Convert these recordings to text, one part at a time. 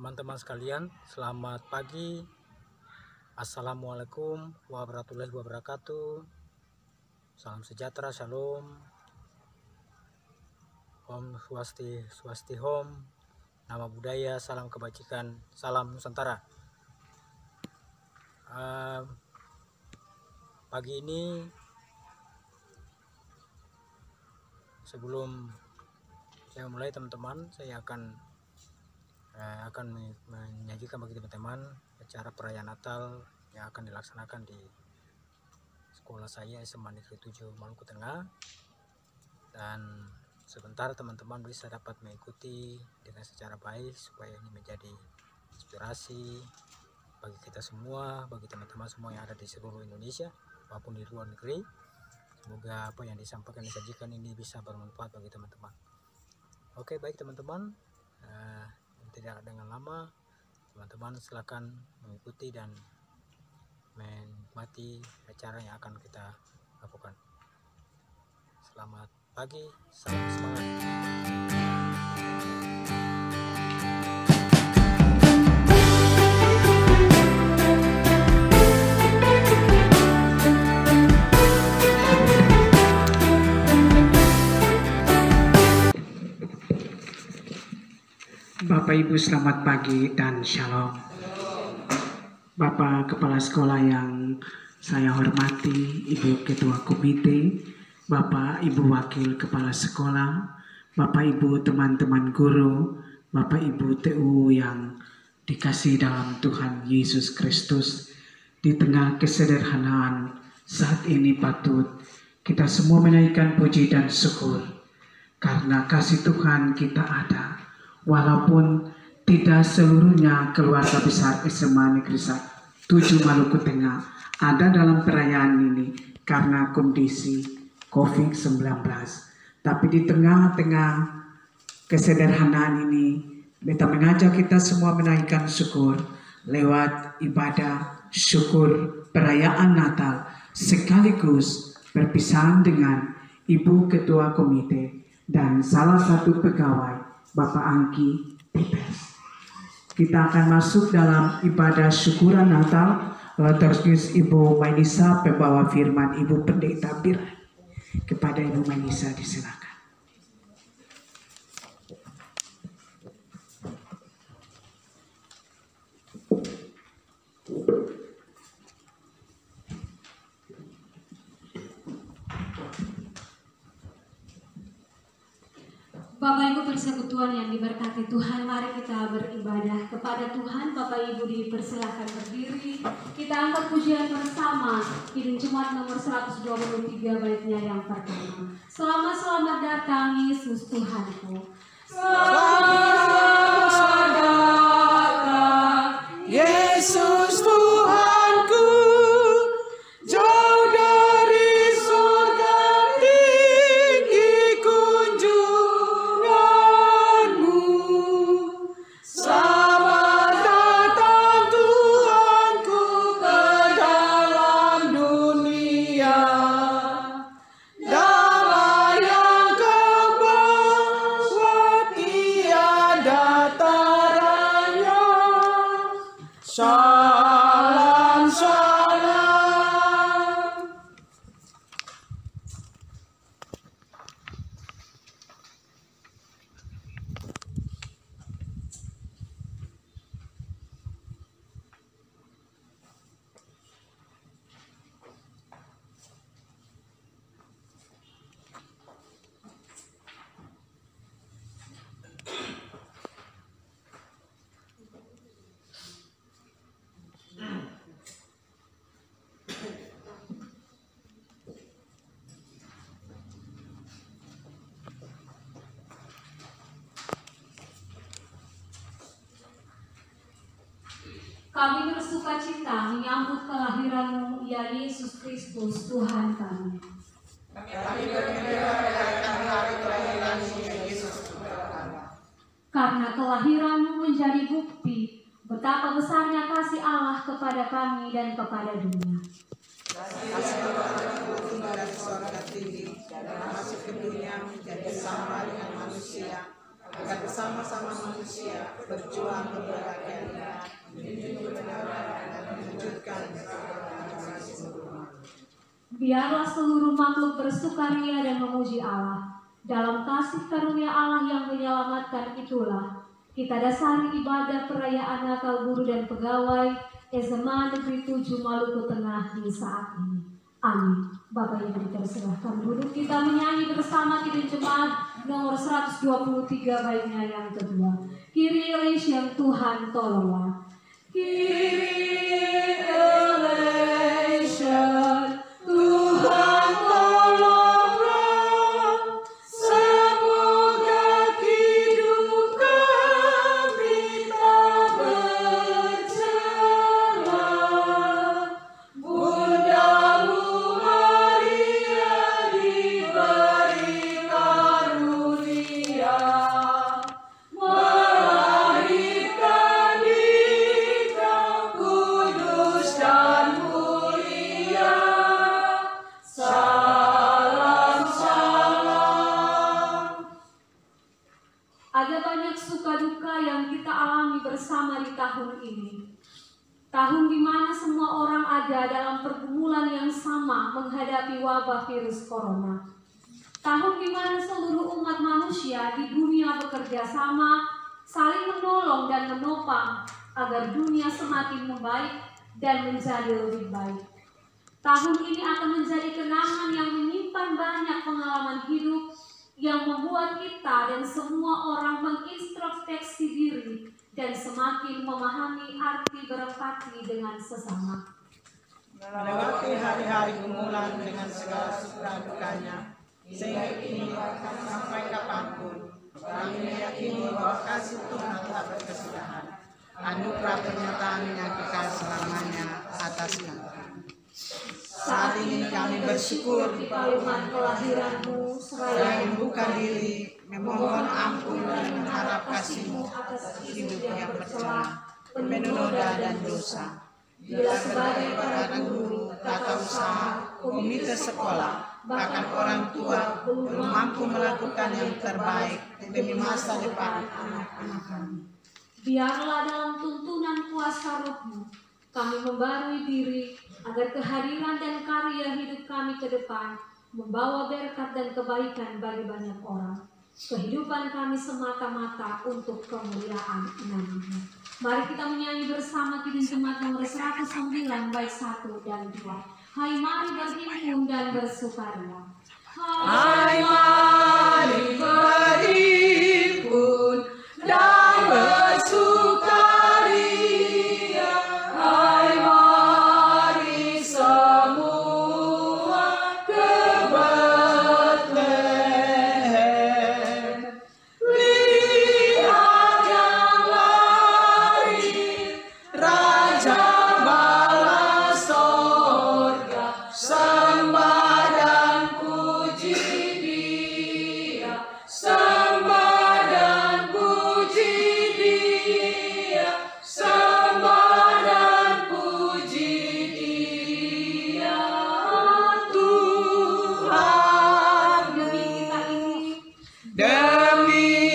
Teman-teman sekalian, selamat pagi. Assalamualaikum warahmatullahi wabarakatuh. Salam sejahtera, shalom. Om Swastiastu, nama budaya, salam kebajikan, salam Nusantara. Pagi ini, sebelum saya mulai teman-teman, saya akan menyajikan bagi teman-teman acara perayaan Natal yang akan dilaksanakan di sekolah saya SMA Negeri 7 Maluku Tengah. Dan sebentar teman-teman bisa dapat mengikuti dengan secara baik supaya ini menjadi inspirasi bagi kita semua, bagi teman-teman semua yang ada di seluruh Indonesia maupun di luar negeri. Semoga apa yang disajikan ini bisa bermanfaat bagi teman-teman. Oke, baik teman-teman. Tidak dengan lama, teman-teman silakan mengikuti dan menikmati acara yang akan kita lakukan. Selamat pagi, salam semangat. Bapak Ibu selamat pagi dan shalom. Bapak Kepala Sekolah yang saya hormati, Ibu Ketua Komite, Bapak Ibu Wakil Kepala Sekolah, Bapak Ibu teman-teman guru, Bapak Ibu TU yang dikasihi dalam Tuhan Yesus Kristus. Di tengah kesederhanaan saat ini patut kita semua menaikkan puji dan syukur karena kasih Tuhan kita ada. Walaupun tidak seluruhnya keluarga besar SMA Negeri 7 Maluku Tengah ada dalam perayaan ini karena kondisi COVID-19. Tapi di tengah-tengah kesederhanaan ini, beta mengajak kita semua menaikkan syukur lewat ibadah syukur perayaan Natal sekaligus perpisahan dengan Ibu Ketua Komite dan salah satu pegawai Bapak Angki Pipes. Kita akan masuk dalam ibadah syukuran Natal. Terus Ibu Mainisa pembawa firman, Ibu Pendeta Bir. Kepada Ibu Mainisa disilakan. Bapak Ibu persekutuan yang diberkati Tuhan, mari kita beribadah kepada Tuhan. Bapak Ibu dipersilakan berdiri. Kita angkat pujian bersama Kidung Jemaat nomor 123 baitnya yang pertama. Selamat datang Yesus Tuhanku. Selamat datang Yesus Tuhanku, jauh dari surga tinggi kunjunganmu. Selamat datang Tuhanku ke dalam dunia. Damai yang kau bawa tiada taranya. Salam, salam. Kami bersuka cita menyambut kelahiran-Mu, ya Yesus Kristus, Tuhan kami. Karena kelahiran-Mu menjadi bukti betapa besarnya kasih Allah kepada kami dan kepada dunia. Dan masuk ke dunia menjadi sama dengan manusia. agar bersama-sama manusia berjuang membela keadilan, menjunjung kebenaran dan mewujudkan Biarlah seluruh makhluk bersukaria dan memuji Allah. Dalam kasih karunia Allah yang menyelamatkan itulah kita dasari ibadah perayaan Natal guru dan pegawai SMA Negeri 7 Maluku Tengah di saat ini. Amin. Bapak Ibu dipersilahkan duduk, kita menyanyi bersama Kidung Jemaat nomor 123 baiknya yang kedua. Kyrie eleison, Tuhan tolonglah. Kyrie eleison, Tuhan tolonglah. Semoga hidup kami tak bercelah. Bundamu Maria diberi karunia, melahirkan Dikta kudus dan mulia. Salam salam. Ada banyak suka duka yang kita alami bersama di tahun ini. Tahun di mana semua orang ada dalam pergumulan yang sama menghadapi wabah virus corona. Tahun di mana seluruh umat manusia di dunia bekerja sama, saling menolong dan menopang agar dunia semakin membaik dan menjadi lebih baik. Tahun ini akan menjadi kenangan yang menyimpan banyak pengalaman hidup yang membuat kita dan semua orang mengintrospeksi diri dan semakin memahami arti berempati dengan sesama. melewati hari-hari gumulan dengan segala suka dukanya, sehingga kini akan sampai kapanpun kami meyakini bahwa kasih Tuhan tak berkesudahan, anugerah penyertaan-Nya kekal selamanya atas kami. Saat ini kami bersyukur di palungan kelahiran-Mu, seraya membuka diri, memohon ampun dan mengharap kasih-Mu atas hidup yang bercela, penuh noda dan dosa. Bila sebagai para guru, tata usaha, komite sekolah, bahkan orang tua belum mampu melakukan yang terbaik demi masa depan anak-anak kami. Biarlah dalam tuntunan kuasa Roh-Mu, kami membarui diri agar kehadiran dan karya hidup kami ke depan membawa berkat dan kebaikan bagi banyak orang. Kehidupan kami semata-mata untuk kemuliaan nama-Mu. Mari kita menyanyi bersama Kidung Jemaat nomor 109 bait 1 dan 2. Hai mari berhimpun dan bersukaria. Hai mari berhimpun dan bersukaria. Hai mari semua ke Betlehem. Lihat yang lahir, Raja bala sorga, sembah dan puji Dia, sembah dan puji Dia, sembah dan puji Dia, Tuhan. Demi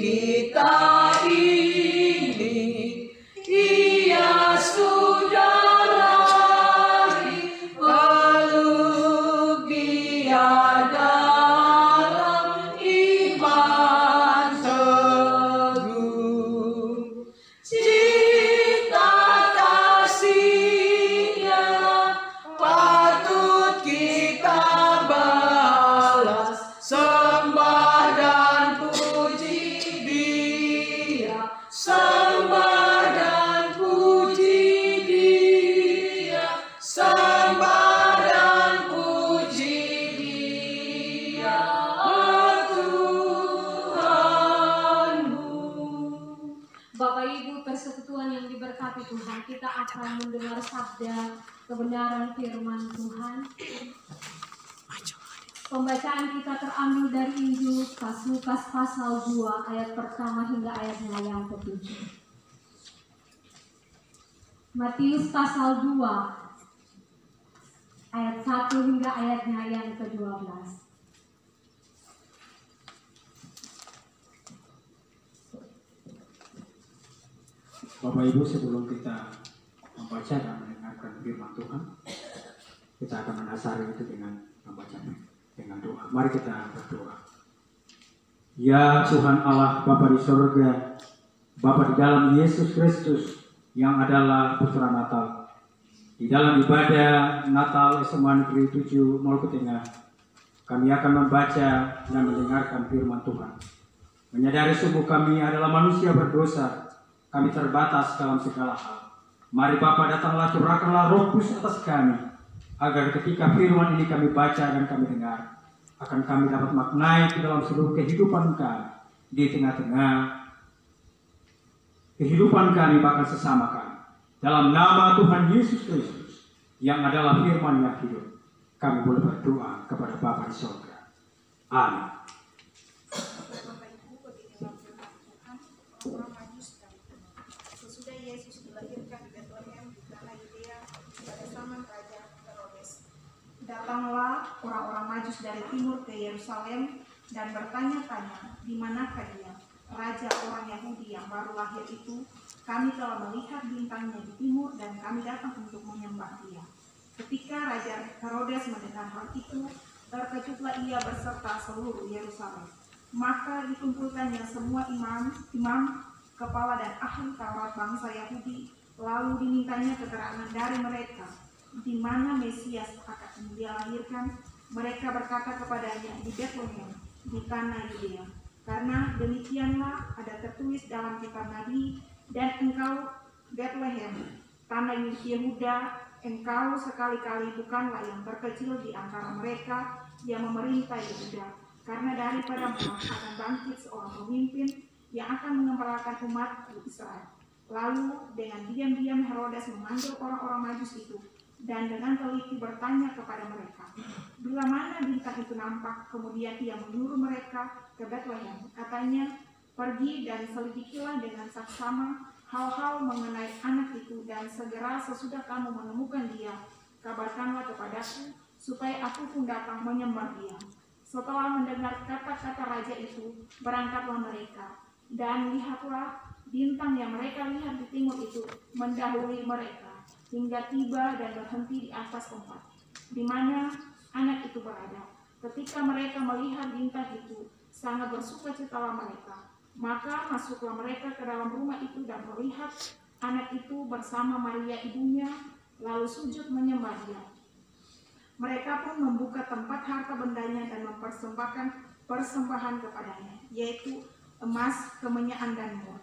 kita ini, Ia sudah lahir, peluk Dia dalam iman teguh. Cinta kasih-Nya patut kita balas, sembah dan puji Dia, sembah dan puji Dia, sembah dan puji Dia, Tuhanmu. Bapak Ibu persekutuan yang diberkati Tuhan, kita akan mendengar sabda kebenaran firman Tuhan. Pembacaan kita terambil dari Injil Lukas pasal 2 ayat pertama hingga ayatnya yang ke-7. Matius pasal 2 ayat 1 hingga ayatnya yang ke-12. Bapak Ibu, sebelum kita membaca dan mendengarkan firman Tuhan, kita akan mendasari itu dengan membaca dengan doa. Mari kita berdoa. Ya Tuhan Allah, Bapa di surga, Bapa di dalam Yesus Kristus yang adalah Putra Natal, di dalam ibadah Natal SMA Negeri 7 Maluku Tengah, kami akan membaca dan mendengarkan firman Tuhan. Menyadari sungguh kami adalah manusia berdosa, kami terbatas dalam segala hal. Mari Bapa, datanglah, curahkanlah Roh Kudus atas kami, agar ketika firman ini kami baca dan kami dengar, akan kami dapat maknai di dalam seluruh kehidupan kami, di tengah-tengah kehidupan kami bahkan sesama kami. Dalam nama Tuhan Yesus Kristus yang adalah firman yang hidup, kami boleh berdoa kepada Bapa di surga. Amin. Sesudah Yesus dilahirkan di Bethlehem di tanah Yudea pada zaman Raja Herodes, datanglah orang-orang Majus dari timur ke Yerusalem dan bertanya-tanya, di manakah dia, raja orang Yahudi yang baru lahir itu? Kami telah melihat bintangnya di timur dan kami datang untuk menyembah dia. Ketika Raja Herodes mendengar hal itu, terkejutlah ia beserta seluruh Yerusalem. Maka dikumpulkannya semua imam, kepala dan ahli Taurat bangsa Yahudi, lalu dimintanya keterangan dari mereka, di mana Mesias akan dilahirkan. Mereka berkata kepadanya, di Bethlehem, di tanah Yudea. Karena demikianlah ada tertulis dalam kitab Nabi, dan engkau Bethlehem, tanah Yehuda, engkau sekali-kali bukanlah yang terkecil di antara mereka yang memerintah Yehuda, karena daripadamu akan bangkit seorang pemimpin yang akan mengembalakan umatku Israel. Lalu dengan diam-diam Herodes memanggil orang-orang Majus itu dan dengan teliti bertanya kepada mereka, bila mana bintang itu nampak. Kemudian ia menyuruh mereka ke Bethlehem. Katanya, pergi dan selidikilah dengan saksama hal-hal mengenai anak itu, dan segera sesudah kamu menemukan dia, kabarkanlah kepadaku, supaya aku pun datang menyembah dia. Setelah mendengar kata-kata raja itu, berangkatlah mereka, dan lihatlah bintang yang mereka lihat di timur itu mendahului mereka, hingga tiba dan berhenti di atas tempat di mana anak itu berada. Ketika mereka melihat bintang itu, sangat bersukacitalah mereka. Maka masuklah mereka ke dalam rumah itu dan melihat anak itu bersama Maria ibunya, lalu sujud menyembah dia. Mereka pun membuka tempat harta bendanya dan mempersembahkan persembahan kepadanya, yaitu emas, kemenyan, dan mur.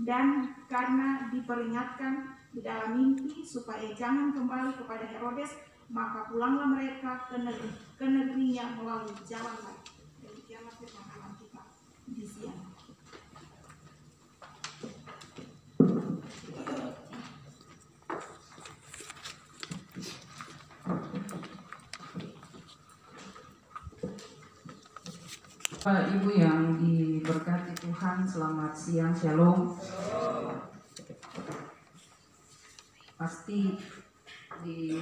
Dan karena diperingatkan di dalam mimpi supaya jangan kembali kepada Herodes, maka pulanglah mereka ke negerinya melalui jalan lain. Demikianlah firman Tuhan kita di siang. Bapak Ibu yang diberkati Tuhan, selamat siang, shalom. Pasti di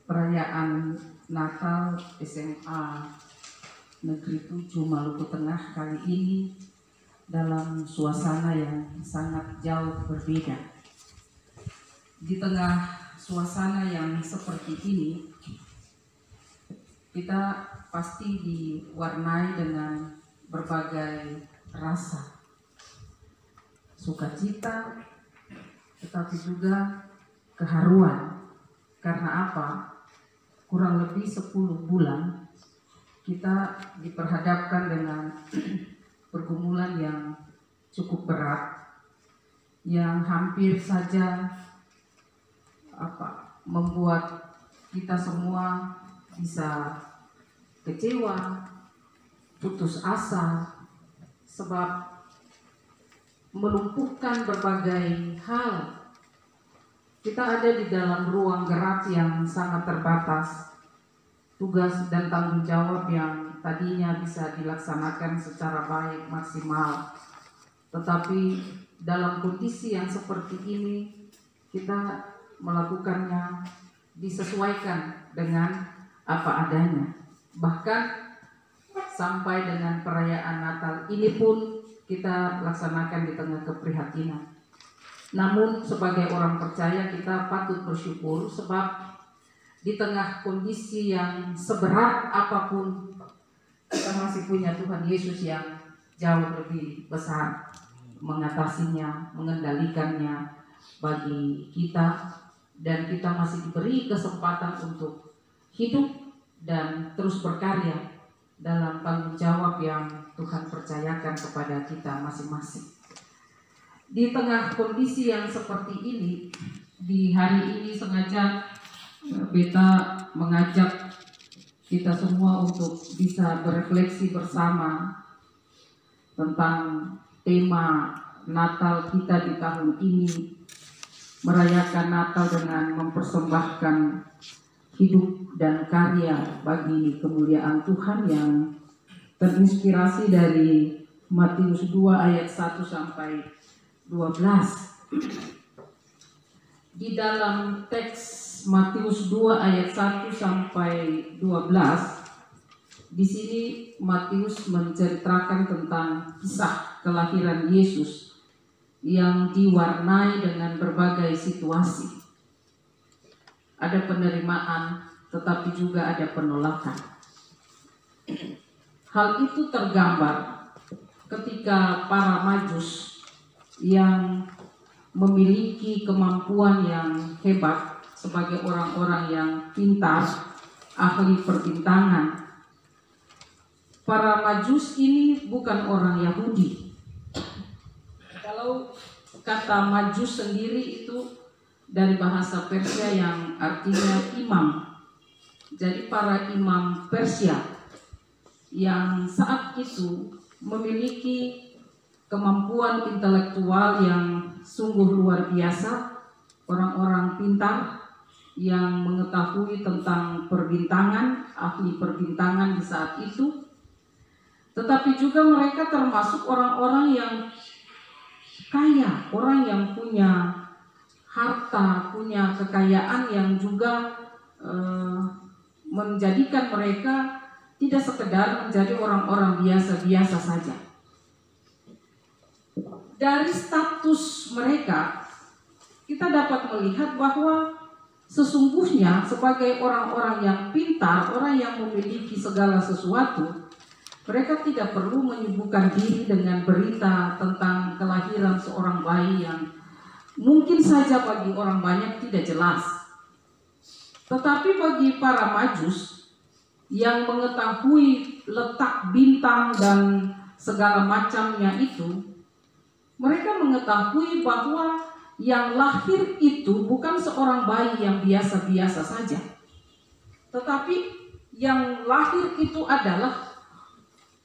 perayaan Natal SMA Negeri 7 Maluku Tengah kali ini dalam suasana yang sangat jauh berbeda. Di tengah suasana yang seperti ini, kita pasti diwarnai dengan berbagai rasa, sukacita, tetapi juga keharuan. Karena apa? Kurang lebih 10 bulan kita diperhadapkan dengan pergumulan yang cukup berat, yang hampir saja membuat kita semua bisa kecewa, putus asa, sebab melumpuhkan berbagai hal. Kita ada di dalam ruang gerak yang sangat terbatas. Tugas dan tanggung jawab yang tadinya bisa dilaksanakan secara baik, maksimal. Tetapi dalam kondisi yang seperti ini, kita melakukannya disesuaikan dengan apa adanya. Bahkan sampai dengan perayaan Natal ini pun kita laksanakan di tengah keprihatinan. Namun sebagai orang percaya kita patut bersyukur sebab di tengah kondisi yang seberat apapun kita masih punya Tuhan Yesus yang jauh lebih besar mengatasinya, mengendalikannya bagi kita, dan kita masih diberi kesempatan untuk hidup dan terus berkarya dalam tanggung jawab yang Tuhan percayakan kepada kita masing-masing. Di tengah kondisi yang seperti ini, di hari ini sengaja Beta mengajak kita semua untuk bisa berefleksi bersama tentang tema Natal kita di tahun ini, merayakan Natal dengan mempersembahkan hidup dan karya bagi kemuliaan Tuhan yang terinspirasi dari Matius 2 ayat 1 sampai 12. Di dalam teks Matius 2 ayat 1 sampai 12, di sini Matius menceritakan tentang kisah kelahiran Yesus yang diwarnai dengan berbagai situasi. Ada penerimaan, tetapi juga ada penolakan. Hal itu tergambar ketika para Majus yang memiliki kemampuan yang hebat sebagai orang-orang yang pintar, ahli perbintangan. Para Majus ini bukan orang Yahudi. Kalau kata Majus sendiri itu dari bahasa Persia yang artinya imam. Jadi para imam Persia yang saat itu memiliki kemampuan intelektual yang sungguh luar biasa, orang-orang pintar yang mengetahui tentang perbintangan, ahli perbintangan di saat itu. Tetapi juga mereka termasuk orang-orang yang kaya, orang yang punya harta, punya kekayaan yang juga menjadikan mereka tidak sekedar menjadi orang-orang biasa-biasa saja. Dari status mereka, kita dapat melihat bahwa sesungguhnya sebagai orang-orang yang pintar, orang yang memiliki segala sesuatu, mereka tidak perlu menyibukkan diri dengan berita tentang kelahiran seorang bayi yang mungkin saja bagi orang banyak tidak jelas. Tetapi bagi para Majus yang mengetahui letak bintang dan segala macamnya itu, mereka mengetahui bahwa yang lahir itu bukan seorang bayi yang biasa-biasa saja. Tetapi yang lahir itu adalah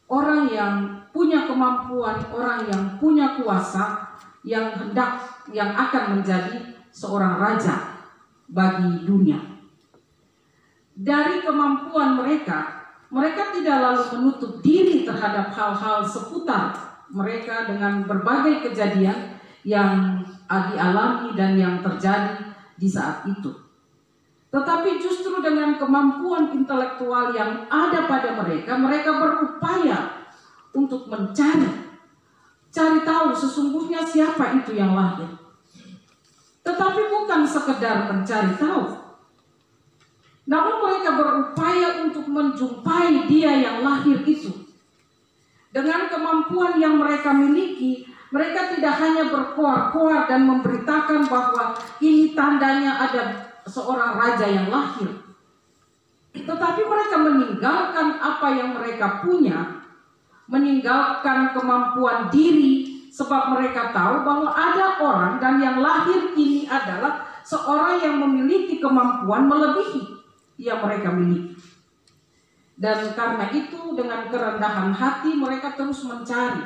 orang yang punya kemampuan, orang yang punya kuasa, yang akan menjadi seorang raja bagi dunia. Dari kemampuan mereka tidak lalu menutup diri terhadap hal-hal seputar mereka dengan berbagai kejadian yang dialami dan yang terjadi di saat itu. Tetapi justru dengan kemampuan intelektual yang ada pada mereka berupaya untuk cari tahu sesungguhnya siapa itu yang lahir. Tetapi bukan sekedar mencari tahu, namun mereka berupaya untuk menjumpai dia yang lahir itu. Dengan kemampuan yang mereka miliki, mereka tidak hanya berkoar-koar dan memberitakan bahwa ini tandanya ada seorang raja yang lahir. Tetapi mereka meninggalkan apa yang mereka punya, meninggalkan kemampuan diri, sebab mereka tahu bahwa ada orang dan yang lahir ini adalah seorang yang memiliki kemampuan melebihi yang mereka miliki. Dan karena itu dengan kerendahan hati mereka terus mencari,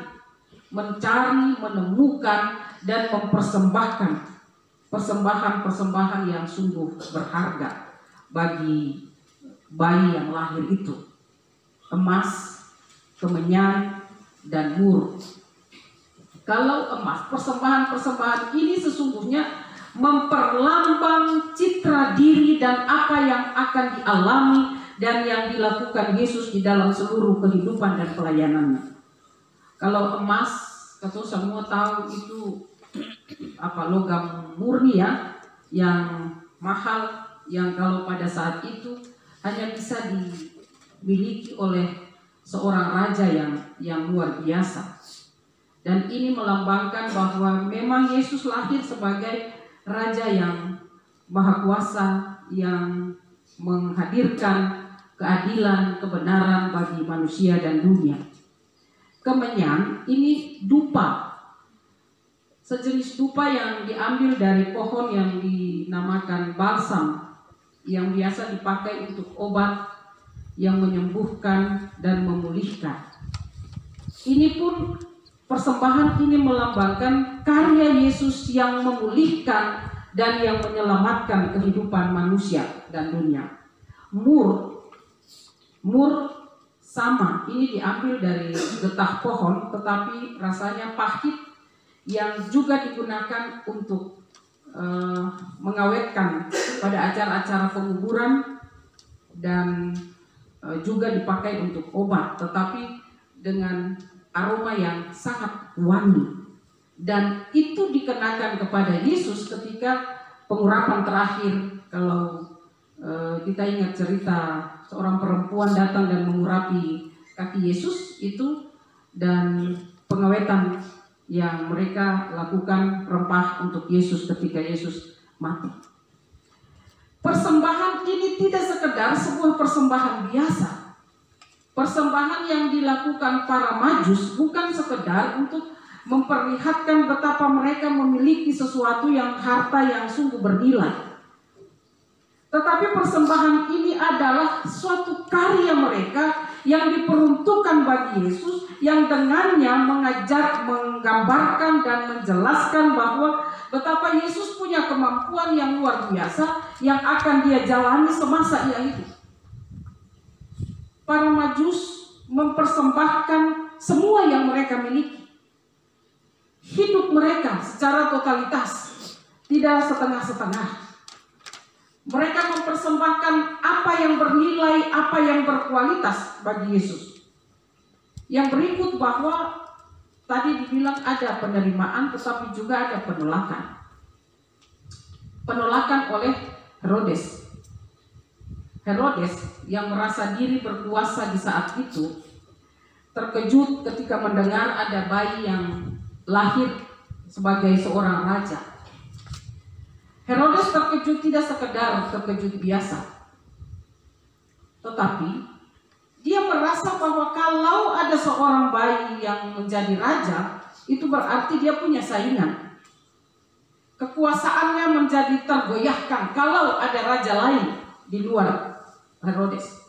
menemukan dan mempersembahkan persembahan-persembahan yang sungguh berharga bagi bayi yang lahir itu. Emas, kemenyan, dan mur. Kalau emas, persembahan-persembahan ini sesungguhnya memperlambang citra diri dan apa yang akan dialami dan yang dilakukan Yesus di dalam seluruh kehidupan dan pelayanannya. Kalau emas, kita semua tahu itu logam murni ya, yang mahal, yang kalau pada saat itu hanya bisa dimiliki oleh seorang raja yang luar biasa. Dan ini melambangkan bahwa memang Yesus lahir sebagai raja yang maha kuasa, yang menghadirkan keadilan, kebenaran bagi manusia dan dunia. Kemenyan ini dupa, sejenis dupa yang diambil dari pohon yang dinamakan balsam, yang biasa dipakai untuk obat yang menyembuhkan dan memulihkan. Ini pun, persembahan ini melambangkan karya Yesus yang memulihkan dan yang menyelamatkan kehidupan manusia dan dunia. Mur sama, ini diambil dari getah pohon tetapi rasanya pahit, yang juga digunakan untuk mengawetkan pada acara-acara penguburan dan juga dipakai untuk obat, tetapi dengan aroma yang sangat wangi. Dan itu dikenakan kepada Yesus ketika pengurapan terakhir. Kalau kita ingat cerita seorang perempuan datang dan mengurapi kaki Yesus itu, dan pengawetan yang mereka lakukan rempah untuk Yesus ketika Yesus mati. Persembahan ini tidak sekedar sebuah persembahan biasa. Persembahan yang dilakukan para Majus bukan sekedar untuk memperlihatkan betapa mereka memiliki sesuatu yang harta yang sungguh bernilai. Tetapi persembahan ini adalah suatu karya mereka yang diperuntukkan bagi Yesus, yang dengannya mengajar, menggambarkan dan menjelaskan bahwa betapa Yesus punya kemampuan yang luar biasa yang akan dia jalani semasa ia hidup. Para Majus mempersembahkan semua yang mereka miliki. Hidup mereka secara totalitas, tidak setengah-setengah. Mereka mempersembahkan apa yang bernilai, apa yang berkualitas bagi Yesus. Yang berikut bahwa tadi dibilang ada penerimaan, tetapi juga ada penolakan. Penolakan oleh Herodes. Herodes yang merasa diri berkuasa di saat itu terkejut ketika mendengar ada bayi yang lahir sebagai seorang raja. Herodes terkejut tidak sekedar terkejut biasa, tetapi dia merasa bahwa kalau ada seorang bayi yang menjadi raja, itu berarti dia punya saingan. Kekuasaannya menjadi tergoyahkan kalau ada raja lain di luar Herodes.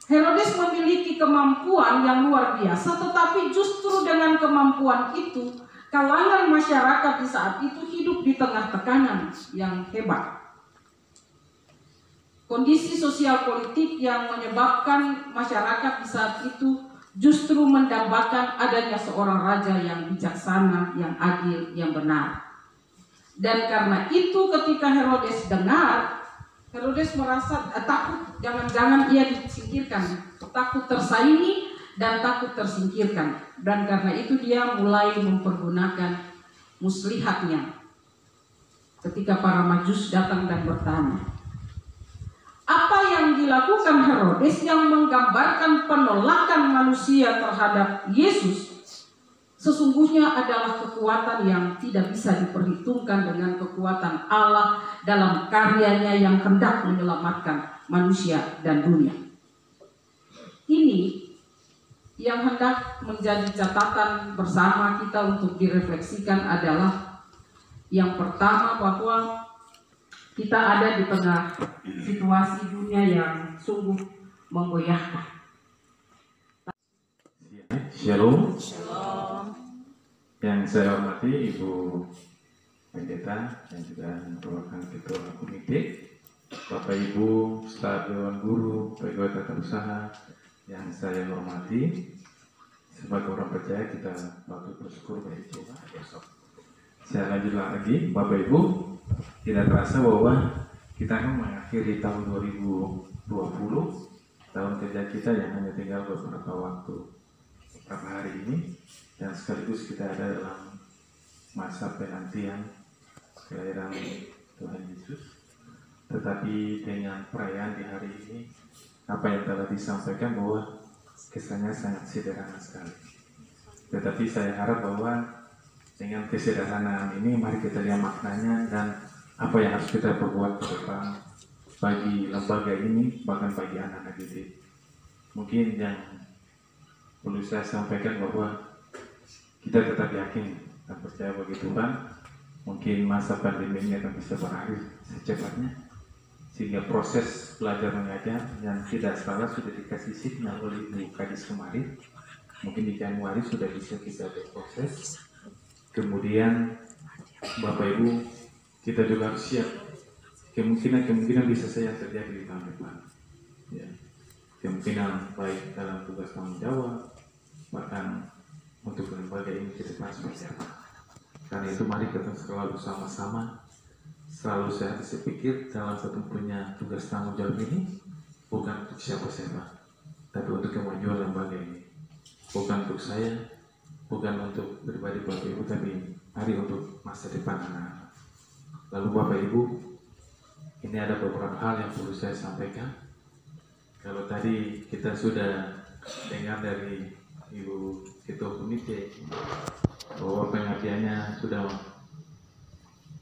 Herodes memiliki kemampuan yang luar biasa, tetapi justru dengan kemampuan itu, kalangan masyarakat di saat itu hidup di tengah tekanan yang hebat. Kondisi sosial politik yang menyebabkan masyarakat di saat itu justru mendambakan adanya seorang raja yang bijaksana, yang adil, yang benar. Dan karena itu ketika Herodes dengar, Herodes merasa takut, jangan-jangan ia disingkirkan, takut tersaingi dan takut tersingkirkan. Dan karena itu dia mulai mempergunakan muslihatnya ketika para Majus datang dan bertanya. Apa yang dilakukan Herodes yang menggambarkan penolakan manusia terhadap Yesus sesungguhnya adalah kekuatan yang tidak bisa diperhitungkan dengan kekuatan Allah dalam karyanya yang hendak menyelamatkan manusia dan dunia. Ini yang hendak menjadi catatan bersama kita untuk direfleksikan adalah yang pertama, bahwa kita ada di tengah situasi dunia yang sungguh menggoyahkan. Shalom. Yang saya hormati Ibu Pendeta dan juga merupakan Ketua Komite, Bapak Ibu, staf Dewan Guru, pegawai tata usaha yang saya hormati. Sebagai orang percaya kita patut bersyukur bagi Tuhan. Saya lanjut lagi, Bapak Ibu, tidak terasa bahwa kita akan mengakhiri tahun 2020, tahun kerja kita yang hanya tinggal beberapa hari ini, dan sekaligus kita ada dalam masa penantian kelahiran Tuhan Yesus. Tetapi dengan perayaan di hari ini, apa yang telah disampaikan bahwa kesannya sangat sederhana sekali. Tetapi saya harap bahwa dengan kesederhanaan ini, mari kita lihat maknanya dan apa yang harus kita perbuat ke depan bagi lembaga ini, bahkan bagi anak-anak didik. Mungkin yang perlu saya sampaikan bahwa kita tetap yakin dan percaya bagi Tuhan, mungkin masa pandemi ini akan bisa berakhir secepatnya, sehingga proses belajar mengajar yang tidak salah sudah dikasih signal oleh Ibu Kadis kemarin, mungkin di Januari sudah bisa kita berproses. Kemudian Bapak Ibu, kita juga harus siap kemungkinan bisa saja terjadi di tahun depan. Ya. Kemungkinan baik dalam tugas tanggung jawab, bahkan untuk lembaga ini ke depan seperti apa. Karena itu mari kita selalu sama-sama, selalu saya pikir dalam satu punya tugas tanggung jawab ini bukan untuk siapa-siapa, tapi untuk kemajuan lembaga ini. Bukan untuk saya, bukan untuk pribadi Bapak Ibu, tapi mari untuk masa depan anak-anak. Lalu Bapak Ibu, ini ada beberapa hal yang perlu saya sampaikan. Kalau tadi kita sudah dengar dari Ibu Ketua Komite bahwa pengabdiannya sudah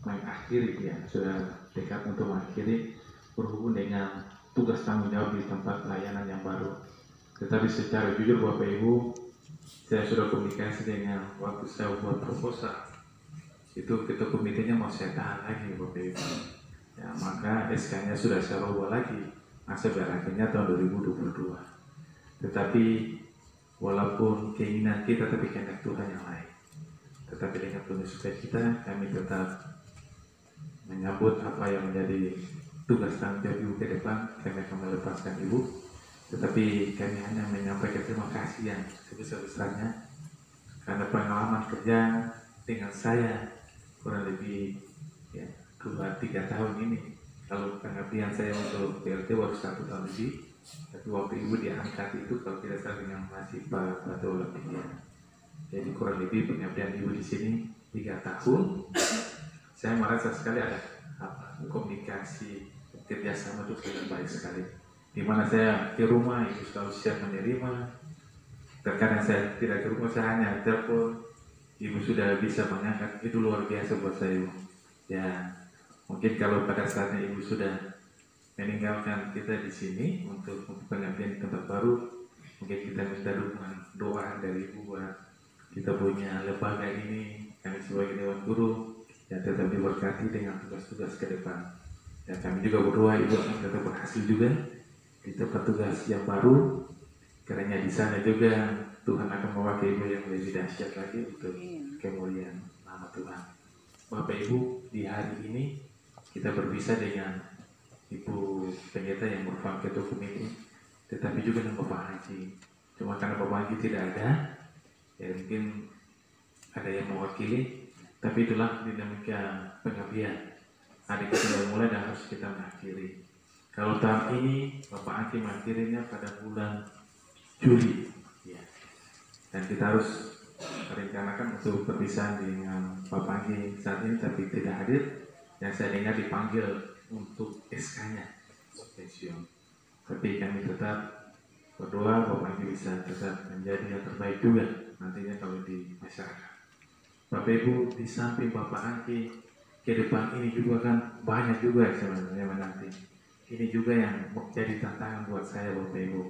mengakhiri, ya, sudah dekat untuk mengakhiri berhubung dengan tugas tanggung jawab di tempat pelayanan yang baru. Tetapi secara jujur Bapak Ibu, saya sudah komunikasi dengan waktu saya buat proposal, itu Ketua Komitenya mau saya tahan lagi Bapak Ibu. Ya, maka SK-nya sudah saya ubah lagi, masa berakhirnya tahun 2022. Tetapi walaupun keinginan kita, tapi kehendak Tuhan yang lain. Tetapi dengan penuh sukacita kami tetap menyambut apa yang menjadi tugas tanggung jawab Ibu ke depan. Kami akan melepaskan Ibu, tetapi kami hanya menyampaikan terima kasih yang sebesar-besarnya karena pengalaman kerja dengan saya kurang lebih 2-3 tahun ini. Kalau pengabdian saya untuk PLT baru 1 tahun lebih, tapi waktu Ibu diangkat itu kalau tidak salah dengan masih pada Olimpiade. Jadi kurang lebih pengabdian Ibu di sini 3 tahun. Saya merasa sekali ada komunikasi kerjasama itu sangat baik sekali. Di mana saya ke rumah Ibu selalu siap menerima. Terkadang saya tidak ke rumah, saya hanya telepon, Ibu sudah bisa mengangkat. Itu luar biasa buat saya. Ya, mungkin kalau pada saatnya Ibu sudah meninggalkan kita di sini untuk pengabdian di tempat baru, mungkin kita minta dukungan doa dari Ibu buat kita punya lembaga ini, kami sebagai Dewan Guru yang tetap diberkati dengan tugas-tugas ke depan. Dan kami juga berdoa Ibu akan tetap berhasil juga di tempat tugas yang baru, karena di sana juga Tuhan akan memakai Ibu yang lebih dahsyat lagi untuk kemuliaan nama Tuhan. Bapak Ibu, di hari ini kita berpisah dengan Ibu Pendeta yang merupakan Ketua Komite, tetapi juga dengan Bapak Haji. Cuma karena Bapak Haji tidak ada, ya mungkin ada yang mewakili, tapi itulah dinamika pengabdian. Hari kita mulai dan harus kita mengakhiri. Kalau tahun ini Bapak Haji mengakhirinya pada bulan Juli, ya. Dan kita harus merencanakan untuk perpisahan dengan Bapak Haji saat ini, tapi tidak hadir. Yang saya dengar dipanggil untuk SK-nya pensiun. Tapi kami tetap berdoa Bapak Haji bisa tetap menjadi yang terbaik juga nantinya kalau di masyarakat. Bapak Ibu, di samping Bapak Haji ke depan ini juga kan banyak juga sebenarnya menanti. Ini juga yang menjadi tantangan buat saya Bapak Ibu.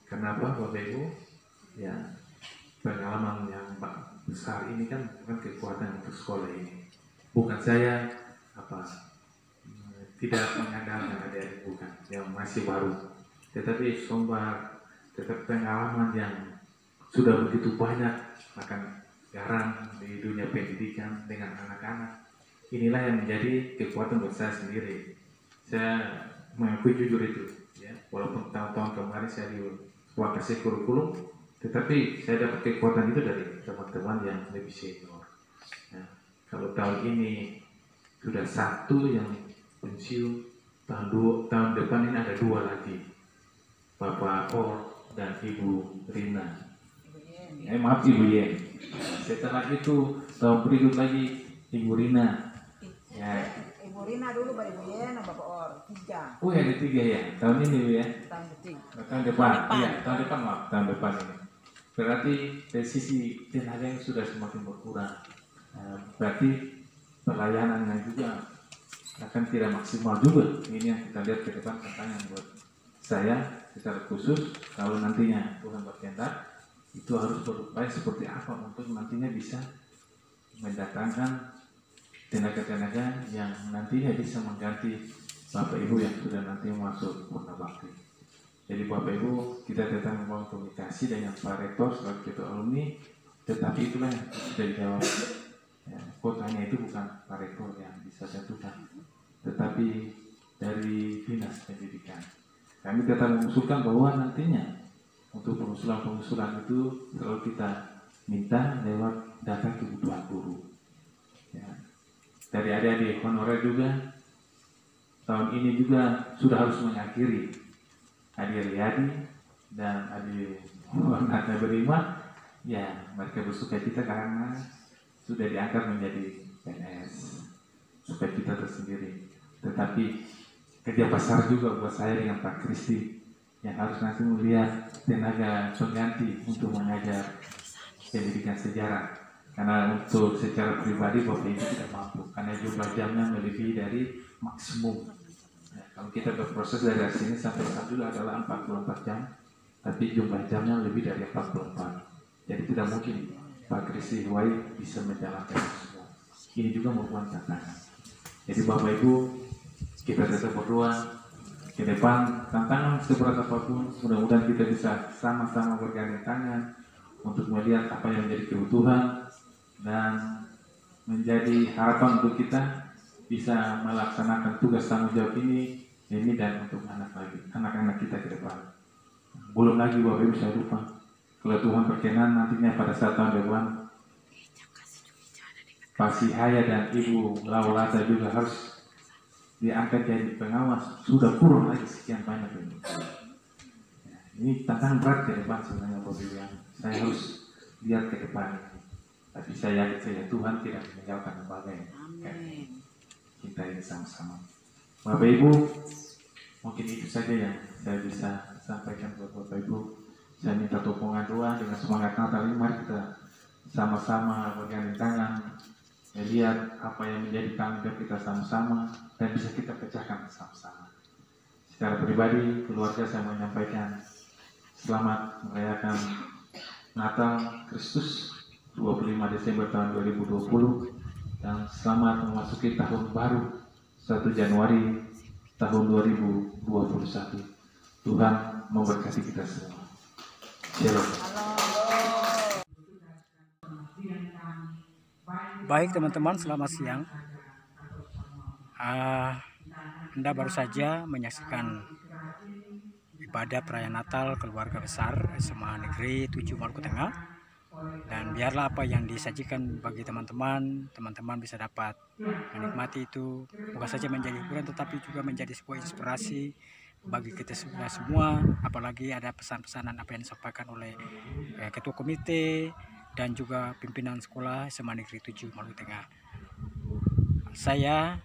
Kenapa Bapak Ibu? Ya, pengalaman yang besar ini kan bukan kekuatan untuk sekolah ini. Bukan saya tidak mengandalkan adik-adik, bukan, yang masih baru, tetapi sumber tetap pengalaman yang sudah begitu banyak akan garam di dunia pendidikan dengan anak-anak. Inilah yang menjadi kekuatan buat saya sendiri. Saya mengakui jujur itu, ya. Walaupun tahun-tahun kemarin saya di kasih kurikulum, tetapi saya dapat kekuatan itu dari teman-teman yang lebih senior. Ya. Kalau tahun ini sudah 1 yang pensiun, tahun depan ini ada 2 lagi, Bapak Or dan Ibu Rina. Maaf Ibu Yen. Setelah itu tahun berikut lagi Ibu Rina. Ya. Ibu Rina dulu baru Ibu Yen, Bapak Or, 3. Oh ya ada 3 ya. Tahun ini Bu ya. Tahun ketiga. Tahun depan. Iya, tahun depan maaf. Tahun depan ini. Berarti dari sisi tenaga yang sudah semakin berkurang. Berarti pelayanannya juga akan tidak maksimal juga. Ini yang kita lihat ke depan tantangan buat saya secara khusus. Kalau nantinya Tuhan berkehendak, itu harus berupaya seperti apa untuk nantinya bisa mendatangkan tenaga-tenaga yang nantinya bisa mengganti Bapak Ibu yang sudah nanti masuk purna bakti. Jadi Bapak Ibu, kita tetap membangun komunikasi dengan Pak Rektor sebagai ketua alumni, tetapi itulah yang sudah dijawab. Ya, kotanya itu bukan Pak Rektor yang bisa tentukan, tetapi dari Dinas Pendidikan. Kami tetap mengusulkan bahwa nantinya untuk pengusulan itu selalu kita minta lewat data kebutuhan guru. Ya. Dari adik-adik honorer juga, tahun ini juga sudah harus mengakhiri Adik Riyadi dan Adik Nata Berima. Ya, mereka bersuka cita karena sudah diangkat menjadi PNS, supaya kita tersendiri. Tetapi kerja besar juga buat saya dengan Pak Kristi yang harus nanti melihat tenaga pengganti untuk mengajar pendidikan sejarah. Karena untuk secara pribadi Bapak Ibu tidak mampu, karena jumlah jamnya melebihi dari maksimum. Ya, kalau kita berproses dari sini sampai Sabtu adalah 44 jam, tapi jumlah jamnya lebih dari 44. Jadi tidak mungkin Pak Kristi Huwai bisa menjalankan itu semua. Ini juga merupakan tantangan. Jadi Bapak Ibu, kita tetap berdoa ke depan, tantangan seberat apapun, mudah-mudahan kita bisa sama-sama bergandeng tangan untuk melihat apa yang menjadi kebutuhan dan menjadi harapan untuk kita bisa melaksanakan tugas tanggung jawab ini dan untuk anak-anak kita ke depan. Belum lagi Bapak Ibu, saya lupa, kalau Tuhan berkenan nantinya pada saat tahun depan, Pak Sihaya dan Ibu Laulata juga harus diangkat jadi pengawas. Sudah kurang lagi sekian banyak ini. Ya, ini tantangan berat ke depan sebenarnya Bapak Ibu, yang saya harus lihat ke depan. Tapi saya yakin saja Tuhan tidak meninggalkan lembaga ini. Kita ini sama-sama. Bapak Ibu, mungkin itu saja yang saya bisa sampaikan buat Bapak Ibu. Saya minta dukungan doa dengan semangat Natal ini. Mari kita sama-sama bergandeng tangan, melihat apa yang menjadi tanggung jawab kita sama-sama dan bisa kita pecahkan sama-sama. Secara pribadi, keluarga saya menyampaikan selamat merayakan Natal Kristus 25 Desember tahun 2020 dan selamat memasuki tahun baru 1 Januari tahun 2021. Tuhan memberkati kita semua. Shalom. Baik teman-teman, selamat siang. Anda baru saja menyaksikan ibadah perayaan Natal keluarga besar SMA Negeri 7 Maluku Tengah. Dan biarlah apa yang disajikan bagi teman-teman bisa dapat menikmati itu, bukan saja menjadi hiburan tetapi juga menjadi sebuah inspirasi bagi kita semua. Apalagi ada pesan-pesanan apa yang disampaikan oleh ketua komite dan juga pimpinan sekolah SMA Negeri 7 Maluku Tengah. Saya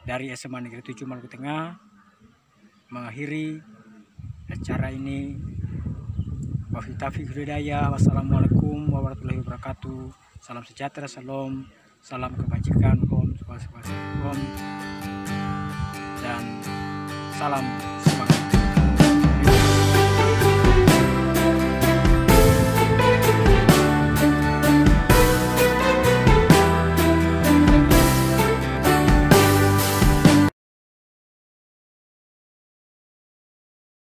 dari SMA Negeri 7 Maluku Tengah mengakhiri acara ini. Wabillahi taufiq wal hidayah. Wassalamualaikum warahmatullahi wabarakatuh. Salam sejahtera, salam kebajikan, om, dan salam semangat.